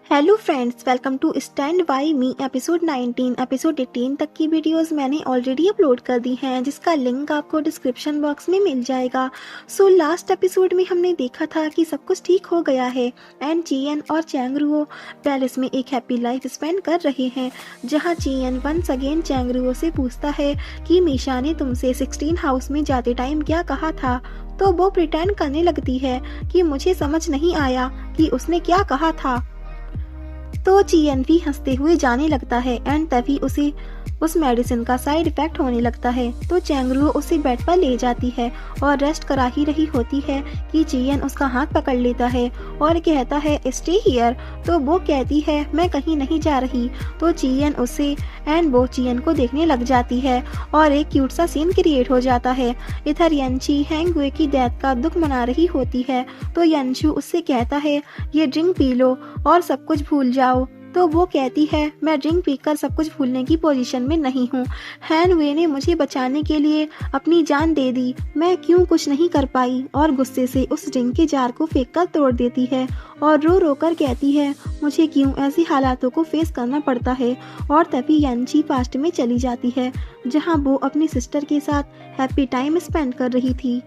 Hello friends, welcome to stand by me. Episode 19 episode 18 तक की videos मैंने already upload कर दी हैं, जिसका लिंक आपको डिस्क्रिप्शन बॉक्स में मिल जाएगा। सो लास्ट एपिसोड में हमने देखा था कि सब कुछ ठीक हो गया है एंड चियन और चैंगरुओ पैलेस में एक हैप्पी लाइफ स्पेंड कर रहे हैं, जहां चियन वंस अगेन चैंगरुओ से पूछता है कि मीशा ने तुमसे 16 हाउस में जाते टाइम क्या कहा था। तो वो प्रिटेंड करने लगती है कि मुझे समझ नहीं आया कि उसने क्या कहा था। तो चियन भी हंसते हुए जाने लगता है एंड तभी उसे उस मेडिसिन का साइड इफेक्ट होने लगता है। तो चैंगरुओ उसे बेड पर ले जाती है और रेस्ट करा ही रही होती है कि चियन उसका हाथ पकड़ लेता है और कहता है स्टे हियर। तो वो कहती है मैं कहीं नहीं जा रही। तो चियन उसे एंड वो चियन को देखने लग जाती है और एक क्यूट सा सीन क्रिएट हो जाता है। इधर यंची हैंगवे की डेथ का दुख मना रही होती है। तो यंशु उससे कहता है ये ड्रिंक पी लो और सब कुछ भूल जाओ। तो वो कहती है मैं ड्रिंक पीकर सब कुछ भूलने की पोजीशन में नहीं हूँ। हैंगवे ने मुझे बचाने के लिए अपनी जान दे दी, मैं क्यों कुछ नहीं कर पाई। और गुस्से से उस ड्रिंक के जार को फेंक कर तोड़ देती है और रो रो कर कहती है मुझे क्यों ऐसी हालातों को फेस करना पड़ता है। और तभी यंची पास्ट में चली जाती है, जहाँ वो अपनी सिस्टर के साथ हैप्पी टाइम स्पेंड कर रही थी,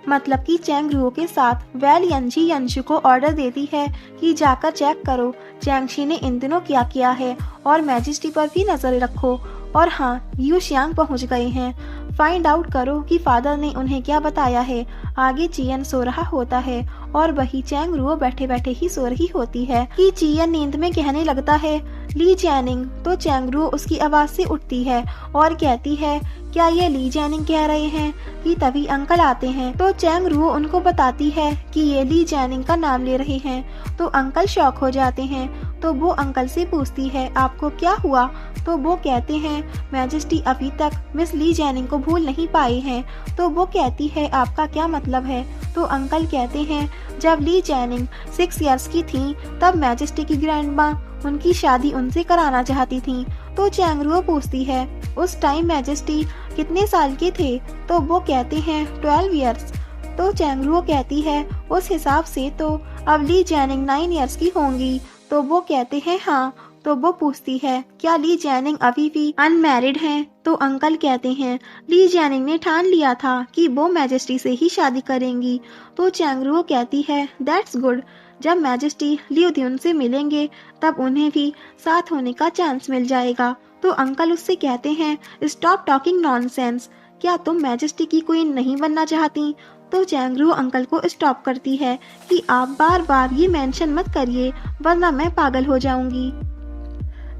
मतलब कि चैंगरुओ के साथ। यंची यंशु को ऑर्डर देती है कि जाकर चेक करो चैंगशी ने इन दिनों क्या किया है और मैजेस्टी पर भी नजर रखो। और हाँ, यू शियांग पहुंच गए हैं, फाइंड आउट करो कि फादर ने उन्हें क्या बताया है। आगे चियन सो रहा होता है और वही चैंगरुओ बैठे बैठे ही सो रही होती है कि चियन नींद में कहने लगता है ली जैनिंग। तो चैंगरुओ उसकी आवाज से उठती है और कहती है क्या ये ली जैनिंग कह रहे हैं कि तभी अंकल आते हैं। तो चैंगरुओ उनको बताती है कि ये ली जैनिंग का नाम ले रहे हैं। तो अंकल शॉक हो जाते हैं। तो वो अंकल से पूछती है आपको क्या हुआ। तो वो कहते हैं मैजेस्टी अभी तक मिस ली जैनिंग को भूल नहीं पाए हैं। तो वो कहती है आपका क्या मतलब है। तो अंकल कहते हैं जब ली जैनिंग 6 इयर्स की थी तब मैजेस्टी की ग्रैंडमा उनकी शादी उनसे कराना चाहती थी। तो चैंगरुओ पूछती है उस टाइम मैजेस्टी कितने साल के थे। तो वो कहते हैं 12 इयर्स। तो चैंगरुओ कहती है उस हिसाब से तो अब ली जैनिंग 9 इयर्स की होंगी। तो वो कहते हैं हाँ। तो वो पूछती है क्या ली जैनिंग अभी भी अनमैरिड हैं। तो अंकल कहते हैं ली जैनिंग ने ठान लिया था कि वो मैजेस्टी से ही शादी करेंगी। तो चैंगरुओ कहती है दैट्स गुड, जब मैजेस्टी लियोद्यून से मिलेंगे तब उन्हें भी साथ होने का चांस मिल जाएगा। तो अंकल उससे कहते हैं स्टॉप टॉकिंग नॉनसेंस, क्या तुम मैजेस्टी की क्वीन नहीं बनना चाहती। तो चैंगरुओ अंकल को स्टॉप करती है कि आप बार बार ये मेंशन मत करिए वरना मैं पागल हो जाऊंगी।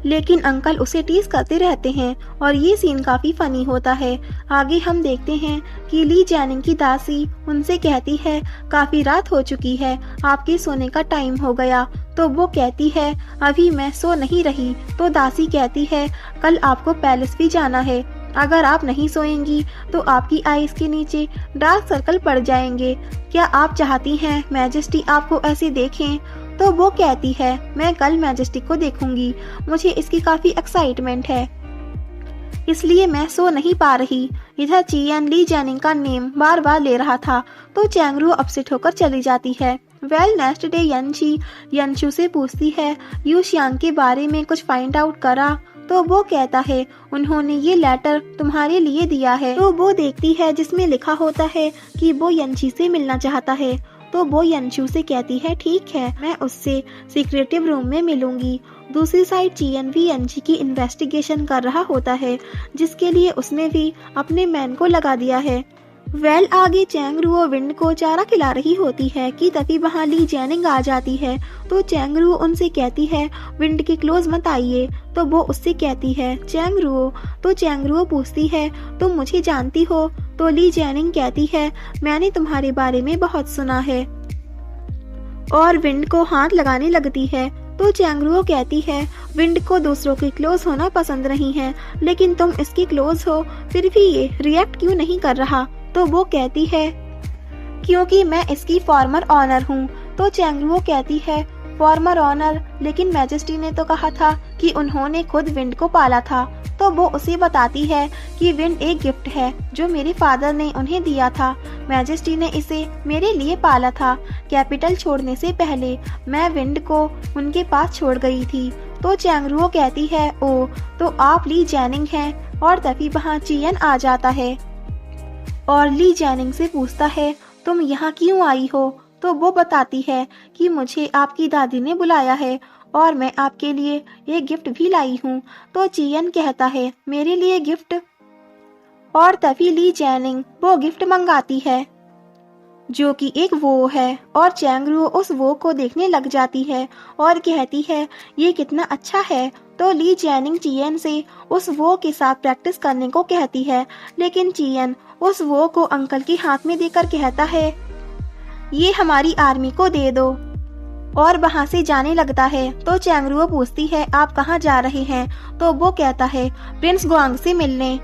लेकिन अंकल उसे टीज करते रहते हैं और ये सीन काफी फनी होता है। आगे हम देखते हैं कि ली जैनिंग की दासी उनसे कहती है काफी रात हो चुकी है, आपके सोने का टाइम हो गया। तो वो कहती है अभी मैं सो नहीं रही। तो दासी कहती है कल आपको पैलेस भी जाना है, अगर आप नहीं सोएंगी तो आपकी आईज के नीचे डार्क सर्कल पड़ जाएंगे। क्या आप चाहती हैं मैजेस्टी आपको ऐसे देखें। तो वो कहती है मैं कल मैजेस्टी को देखूंगी, मुझे इसकी काफी एक्साइटमेंट है, इसलिए मैं सो नहीं पा रही। इधर चियन ली जैनिंग का नेम बार बार ले रहा था। तो चैंगरुओ अपसेट होकर चली जाती है। नेक्स्ट डे यंची यंशु से पूछती है यू शियांग के बारे में कुछ फाइंड आउट करा। तो वो कहता है उन्होंने ये लेटर तुम्हारे लिए दिया है। तो वो देखती है जिसमें लिखा होता है कि वो यंची से मिलना चाहता है। तो वो यंशु से कहती है ठीक है, मैं उससे सीक्रेटिव रूम में मिलूंगी। दूसरी साइड चियन भी यंची की इन्वेस्टिगेशन कर रहा होता है, जिसके लिए उसने भी अपने मैन को लगा दिया है। आगे चैंगरुओ विंड को चारा खिला रही होती है कि तभी वहाँ ली जैनिंग आ जाती है। तो चैंगरुओ उनसे कहती है विंड के क्लोज मत आइए। तो वो उससे कहती है चैंगरुओ। तो चैंगरुओ पूछती है तुम मुझे जानती हो। तो ली जैनिंग कहती है मैंने तुम्हारे बारे में बहुत सुना है, और विंड को हाथ लगाने लगती है। तो चैंगरुओ कहती है विंड को दूसरों के क्लोज होना पसंद नहीं है, लेकिन तुम इसके क्लोज हो फिर भी ये रिएक्ट क्यों नहीं कर रहा। तो वो कहती है क्योंकि मैं इसकी फॉर्मर ऑनर हूँ। तो चैंगरुओ कहती है फॉर्मर ऑनर, लेकिन मैजेस्टी ने तो कहा था कि उन्होंने खुद विंड को पाला था। तो वो उसे बताती है कि विंड एक गिफ्ट है जो मेरे फादर ने उन्हें दिया था। मैजेस्टी ने इसे मेरे लिए पाला था। कैपिटल छोड़ने से पहले मैं विंड को उनके पास छोड़ गई थी। तो चैंगरुओ कहती है, ओ तो आप ली जैनिंग हैं। और तभी वहाँ चियन आ जाता है और ली जैनिंग से पूछता है, तुम यहाँ क्यों आई हो? तो वो बताती है कि मुझे आपकी दादी ने बुलाया है और मैं आपके लिए एक गिफ्ट भी लाई हूँ। तो चियन कहता है, मेरे लिए गिफ्ट? और तभी ली जैनिंग वो गिफ्ट मंगाती है जो कि एक वो है और चैंगरुओ उस वो को देखने लग जाती है और कहती है, ये कितना अच्छा है। तो ली जैनिंग चियन से उस वो के साथ प्रैक्टिस करने को कहती है, लेकिन चियन उस वो को अंकल के हाथ में देकर कहता है, ये हमारी आर्मी को दे दो, और वहां से जाने लगता है। तो चैंगरुओ पूछती है, आप कहाँ जा रहे हैं? तो वो कहता है, प्रिंस गुआंग से मिलने,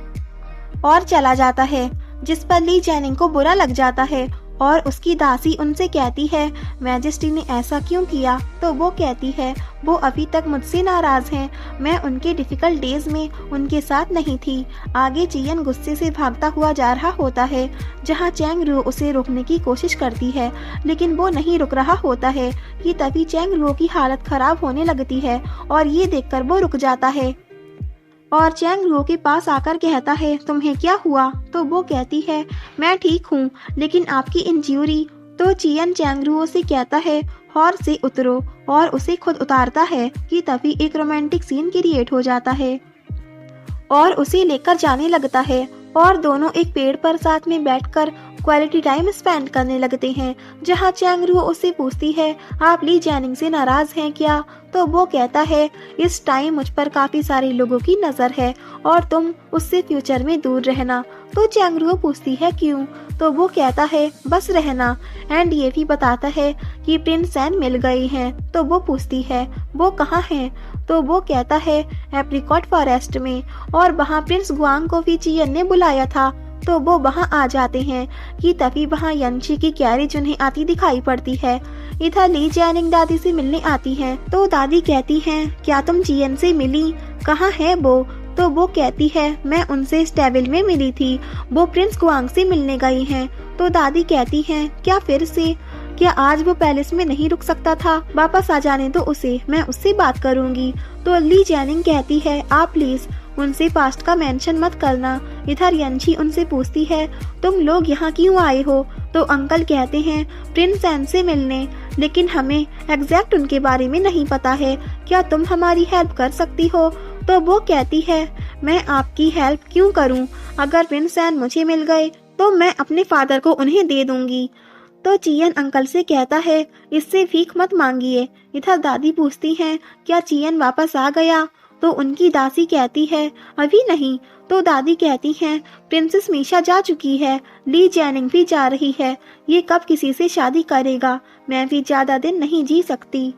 और चला जाता है, जिस पर ली जैनिंग को बुरा लग जाता है और उसकी दासी उनसे कहती है, मैजेस्टी ने ऐसा क्यों किया? तो वो कहती है, वो अभी तक मुझसे नाराज हैं। मैं उनके डिफिकल्ट डेज में उनके साथ नहीं थी। आगे चियन गुस्से से भागता हुआ जा रहा होता है, जहाँ चैंगरुओ उसे रोकने की कोशिश करती है, लेकिन वो नहीं रुक रहा होता है कि तभी चैंगरुओ की हालत खराब होने लगती है और ये देखकर वो रुक जाता है और चैंगरुओ के पास आकर कहता है, तुम्हें क्या हुआ? तो वो कहती है, मैं ठीक हूँ, लेकिन आपकी इंजरी। तो चियन चैंगरुओ से कहता है, हॉर्स से उतरो, और उसे खुद उतारता है कि तभी एक रोमांटिक सीन क्रिएट हो जाता है और उसे लेकर जाने लगता है और दोनों एक पेड़ पर साथ में बैठकर क्वालिटी टाइम स्पेंड करने लगते हैं, जहां चैंगरुओ उससे पूछती है, आप ली जैनिंग से नाराज हैं क्या? तो वो कहता है, इस टाइम मुझ पर काफी सारे लोगों की नजर है और तुम उससे फ्यूचर में दूर रहना। तो चैंगरुओ पूछती है, क्यों? तो वो कहता है, बस रहना। एंड ये भी बताता है कि प्रिंस सैन मिल गए हैं। तो वो पूछती है, वो कहाँ हैं? तो वो कहता है, एप्रिकॉट फॉरेस्ट में, और वहाँ प्रिंस गुआंग को भी चियन ने बुलाया था। तो वो वहाँ आ जाते हैं कि तभी वहाँ यंशी की कैरेज उन्हें आती दिखाई पड़ती है। इधर ली जैनिंग दादी से मिलने आती है। तो दादी कहती हैं, क्या तुम चियन से मिली? कहाँ है वो? तो वो कहती है, मैं उनसे स्टेबल में मिली थी, वो प्रिंस गुआंग से मिलने गई हैं। तो दादी कहती हैं, क्या फिर से? क्या आज वो पैलेस में नहीं रुक सकता था? वापस आ जाने दो उसे, मैं उससे बात करूंगी। तो ली जैनिंग कहती है, आप प्लीज उनसे पास्ट का मेंशन मत करना। इधर यंशी उनसे पूछती है, तुम लोग यहाँ क्यों आए हो? तो अंकल कहते हैं, प्रिंस सैन से मिलने, लेकिन हमें एग्जैक्ट उनके बारे में नहीं पता है। क्या तुम हमारी हेल्प कर सकती हो? तो वो कहती है, मैं आपकी हेल्प क्यों करूं? अगर प्रिंस सैन मुझे मिल गए तो मैं अपने फादर को उन्हें दे दूंगी। तो चियन अंकल से कहता है, इससे भीख मत मांगिए। इधर दादी पूछती हैं, क्या चियन वापस आ गया? तो उनकी दासी कहती है, अभी नहीं। तो दादी कहती हैं, प्रिंसेस मीशा जा चुकी है, ली जैनिंग भी जा रही है, ये कब किसी से शादी करेगा? मैं भी ज्यादा दिन नहीं जी सकती।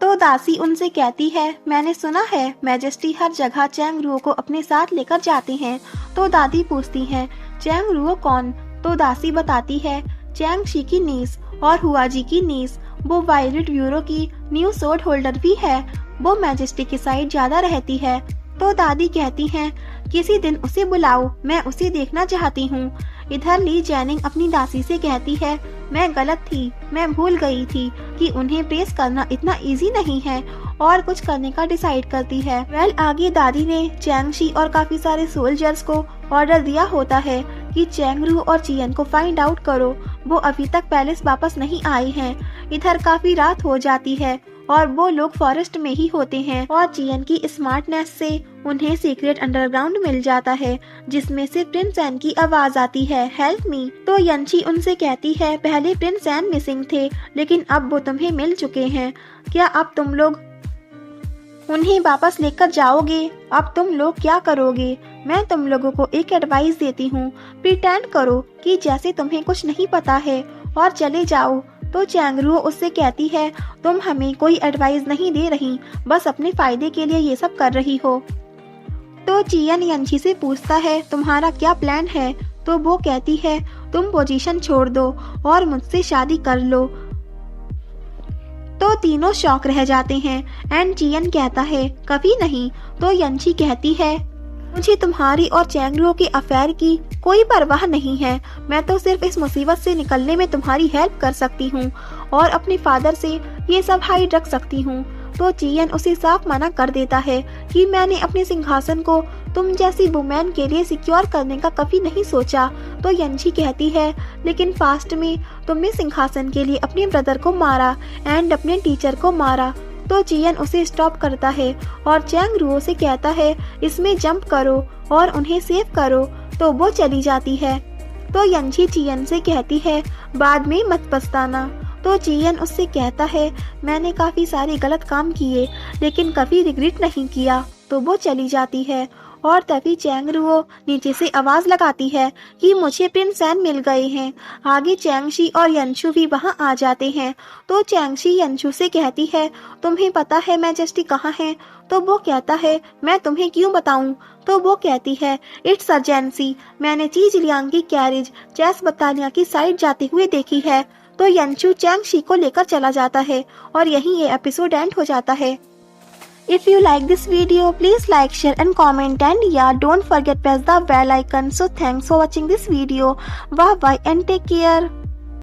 तो दासी उनसे कहती है, मैंने सुना है मैजेस्टी हर जगह चैंगरुओ को अपने साथ लेकर जाते हैं। तो दादी पूछती हैं, चैंगरुओ कौन? तो दासी बताती है, चैंग शी की नीस और हुआजी की नीस। वो वायलेट ब्यूरो की न्यू सोर्ड होल्डर भी है। वो मैजेस्टी की साइड ज्यादा रहती है। तो दादी कहती हैं, किसी दिन उसे बुलाओ, मैं उसे देखना चाहती हूँ। इधर ली जैनिंग अपनी दासी से कहती है, मैं गलत थी, मैं भूल गई थी कि उन्हें प्रेस करना इतना इजी नहीं है, और कुछ करने का डिसाइड करती है। आगे दादी ने चैंगशी और काफी सारे सोल्जर्स को ऑर्डर दिया होता है कि चैंगरू और चियन को फाइंड आउट करो, वो अभी तक पैलेस वापस नहीं आए हैं। इधर काफी रात हो जाती है और वो लोग फॉरेस्ट में ही होते हैं और चियन की स्मार्टनेस से उन्हें सीक्रेट अंडरग्राउंड मिल जाता है, जिसमें से प्रिंस सैन की आवाज आती है, हेल्प मी। तो यंशी उनसे कहती है, पहले प्रिंस सैन मिसिंग थे, लेकिन अब वो तुम्हें मिल चुके हैं। क्या अब तुम लोग उन्हें वापस लेकर जाओगे? अब तुम लोग क्या करोगे? मैं तुम लोगों को एक एडवाइस देती हूँ, प्रिटेंड करो कि जैसे तुम्हें कुछ नहीं पता है और चले जाओ। तो चैंगरू उससे कहती है, तुम हमें कोई एडवाइस नहीं दे रही, बस अपने फायदे के लिए ये सब कर रही हो। तो चियन यंशी से पूछता है, तुम्हारा क्या प्लान है? तो वो कहती है, तुम पोजीशन छोड़ दो और मुझसे शादी कर लो। तो तीनों शॉक रह जाते हैं एंड चियन कहता है कभी नहीं। तो यंशी कहती है मुझे तुम्हारी और चैंगरुओ के अफेयर की कोई परवाह नहीं है, मैं तो सिर्फ इस मुसीबत से निकलने में तुम्हारी हेल्प कर सकती हूँ और अपने फादर से ये सब हाइड रख सकती हूँ। तो चियन उसे साफ मना कर देता है कि मैंने अपने सिंहासन को तुम जैसी वुमेन के लिए सिक्योर करने का कभी नहीं सोचा। तो यंशी कहती है लेकिन पास्ट में तुमने सिंहासन के लिए अपने ब्रदर को मारा एंड अपने टीचर को मारा। तो चियन उसे स्टॉप करता है और चैंगरुओ से कहता है इसमें जंप करो और उन्हें सेव करो। तो वो चली जाती है। तो यंशी चियन से कहती है बाद में मत पछताना। तो चियन उससे कहता है मैंने काफी सारे गलत काम किए लेकिन कभी रिग्रेट नहीं किया। तो वो चली जाती है और तभी चैंगरुओ नीचे से आवाज लगाती है कि मुझे प्रिंस एन मिल गए हैं। आगे चैंगशी और यंशु भी वहां आ जाते हैं। तो चैंगशी यंशु से कहती है तुम्हें पता है मैजेस्टी कहाँ है? तो वो कहता है मैं तुम्हें क्यों बताऊं? तो वो कहती है इट्स अर्जेंसी, मैंने चीजलियांग की कैरेज चेस बटालिया की साइड जाते हुए देखी है। तो यंशु चैंगशी को लेकर चला जाता है और यहीं ये एपिसोड एंड हो जाता है। If you like this video, please like, share and comment, and yeah, don't forget press the bell icon. So thanks for watching this video. Bye bye and take care.